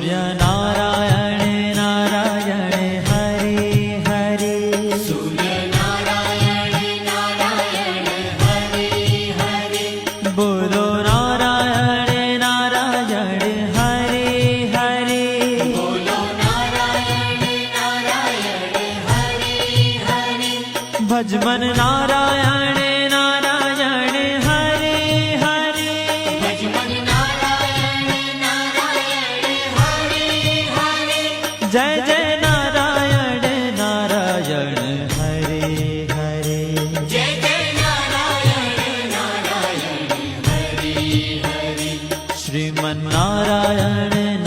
सूर्य नारायण नारायण हरे हरे सूर्य नारायण नारायण हरे हरे बोलो नारायण नारायण हरे हरे बोलो नारायण नारायण हरे हरे भजमन नारायण नारायण हरे हरे भजमन नारायण नारायण हरे हरे जय जय नारायण नारायण हरे हरे जय जय नारायण नारायण हरे हरे श्रीमन नारायण